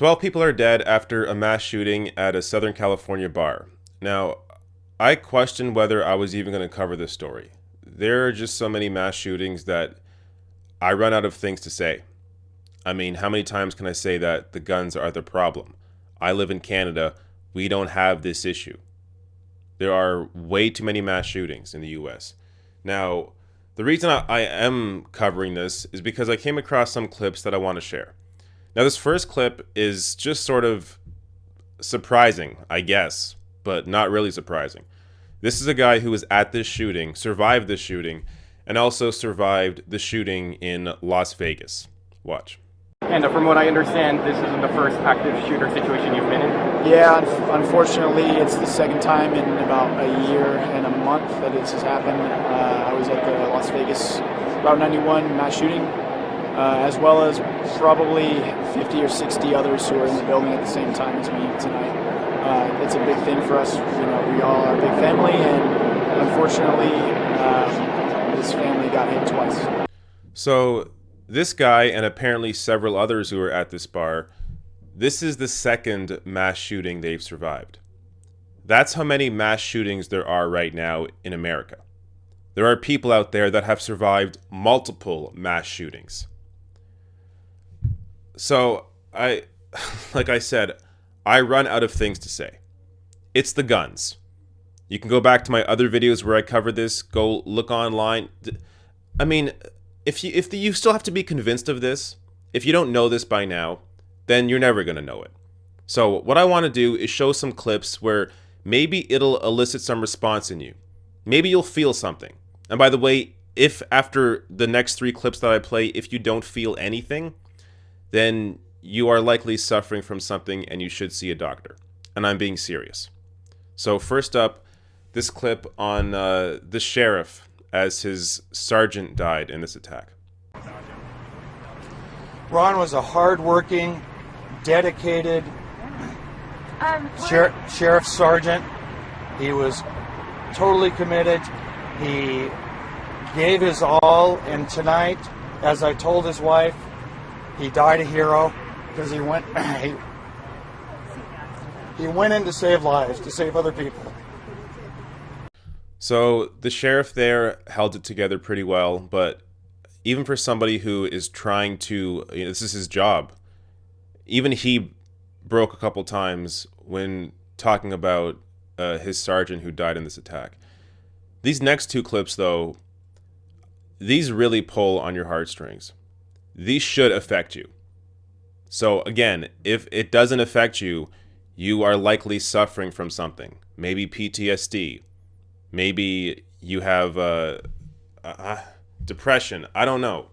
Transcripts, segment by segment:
12 people are dead after a mass shooting at a Southern California bar. Now, I questioned whether I was even going to cover this story. There are just so many mass shootings that I run out of things to say. I mean, how many times can I say that the guns are the problem? I live in Canada. We don't have this issue. There are way too many mass shootings in the US. Now, the reason I am covering this is because I came across some clips that I want to share. Now, this first clip is just sort of surprising, I guess, but not really surprising. This is a guy who was at this shooting, survived this shooting, and also survived the shooting in Las Vegas. Watch. And from what I understand, this isn't the first active shooter situation you've been in? Yeah, unfortunately, it's the second time in about a year and a month that this has happened. I was at the Las Vegas Route 91 mass shooting, as well as probably 50 or 60 others who are in the building at the same time as me tonight. It's a big thing for us. We all are a big family, and unfortunately, this family got hit twice. So this guy and apparently several others who were at this bar, this is the second mass shooting they've survived. That's how many mass shootings there are right now in America. There are people out there that have survived multiple mass shootings. So like I said, I run out of things to say. It's the guns. You can go back to my other videos where I covered this. Go look online. I mean, if you still have to be convinced of this, if you don't know this by now, then you're never going to know it. So what I want to do is show some clips where maybe it'll elicit some response in you. Maybe you'll feel something. And by the way, if after the next 3 clips that I play, if you don't feel anything, then you are likely suffering from something and you should see a doctor. And I'm being serious. So first up, this clip on the sheriff as his sergeant died in this attack. Ron was a hard-working, dedicated sheriff sergeant. He was totally committed. He gave his all, and tonight, as I told his wife, he died a hero because he went in to save lives, to save other people. So the sheriff there held it together pretty well, but even for somebody who is trying to, this is his job, even he broke a couple times when talking about his sergeant who died in this attack. These next 2 clips, though, these really pull on your heartstrings. These should affect you. So again, if it doesn't affect you, you are likely suffering from something. Maybe PTSD. Maybe you have depression. I don't know.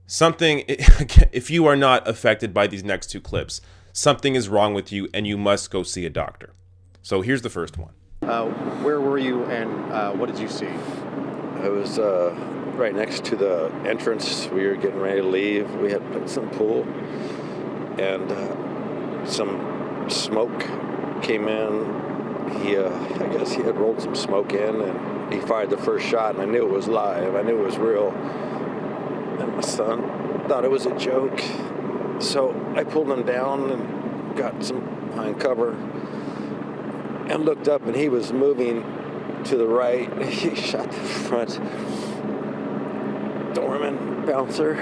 Something, if you are not affected by these next 2 clips, something is wrong with you and you must go see a doctor. So here's the first one. Where were you and what did you see? I was right next to the entrance. We were getting ready to leave. We had put some pool, and some smoke came in. I guess he had rolled some smoke in, and he fired the first shot, and I knew it was live. I knew it was real. And my son thought it was a joke. So I pulled him down and got some behind cover and looked up, and he was moving to the right. He shot the front doorman, bouncer,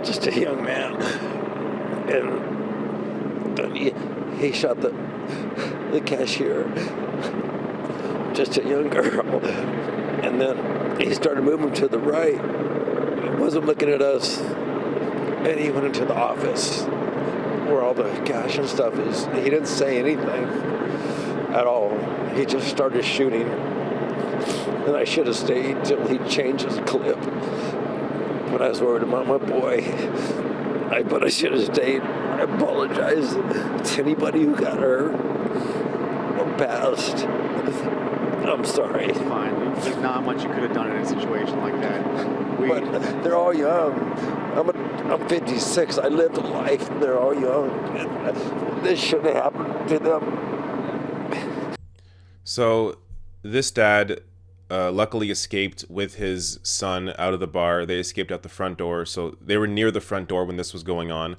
just a young man. And then he shot the cashier, just a young girl. And then he started moving to the right. He wasn't looking at us. And he went into the office where all the cash and stuff is. He didn't say anything at all. He just started shooting. And I should have stayed till he changed his clip. But I was worried about my boy. But I should have stayed. I apologize to anybody who got hurt or passed. I'm sorry. It's fine. There's not much you could have done in a situation like that. But they're all young. I'm 56. I lived a life. They're all young. This shouldn't have happened to them. So this dad luckily escaped with his son out of the bar. They escaped out the front door. So they were near the front door when this was going on.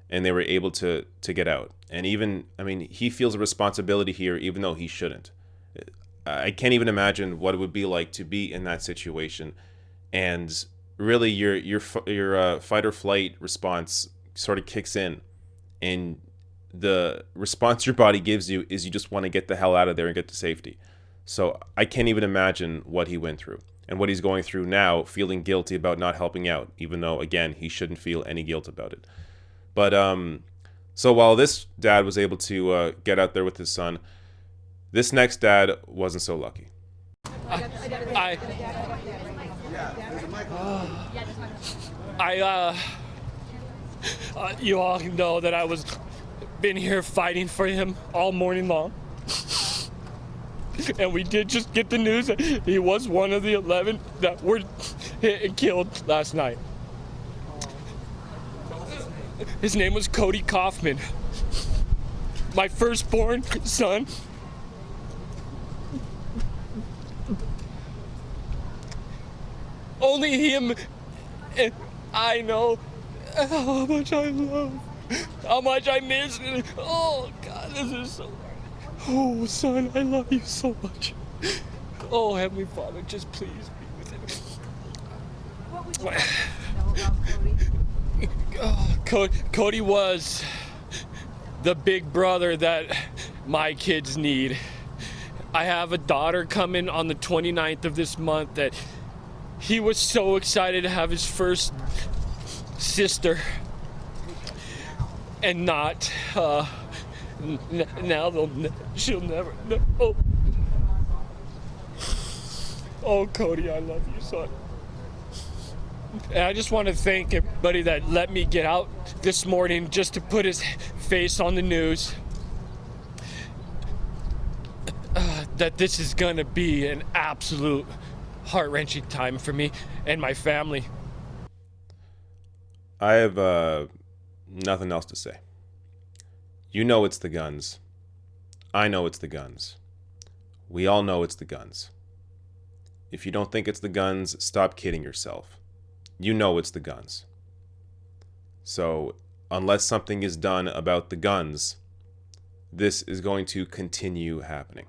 and they were able to get out. And even, I mean, he feels a responsibility here, even though he shouldn't. I can't even imagine what it would be like to be in that situation, and really your fight or flight response sort of kicks in, and the response your body gives you is you just want to get the hell out of there and get to safety. So I can't even imagine what he went through and what he's going through now, feeling guilty about not helping out, even though, again, he shouldn't feel any guilt about it. But so while this dad was able to get out there with his son, this next dad wasn't so lucky. You all know that I was been here fighting for him all morning long. And we did just get the news that he was one of the 11 that were hit and killed last night. His name was Cody Kaufman. My firstborn son. Only him and I know how much I love, how much I miss. Oh, God, this is so hard. Oh, son, I love you so much. Oh, Heavenly Father, just please be with him. Oh, Cody was the big brother that my kids need. I have a daughter coming on the 29th of this month that he was so excited to have his first sister, and not now she'll never know. Oh, Cody, I love you, son. And I just want to thank everybody that let me get out this morning just to put his face on the news. That this is gonna be an absolute heart-wrenching time for me and my family. I have nothing else to say. You know it's the guns. I know it's the guns. We all know it's the guns. If you don't think it's the guns, stop kidding yourself. You know it's the guns. So, unless something is done about the guns, this is going to continue happening.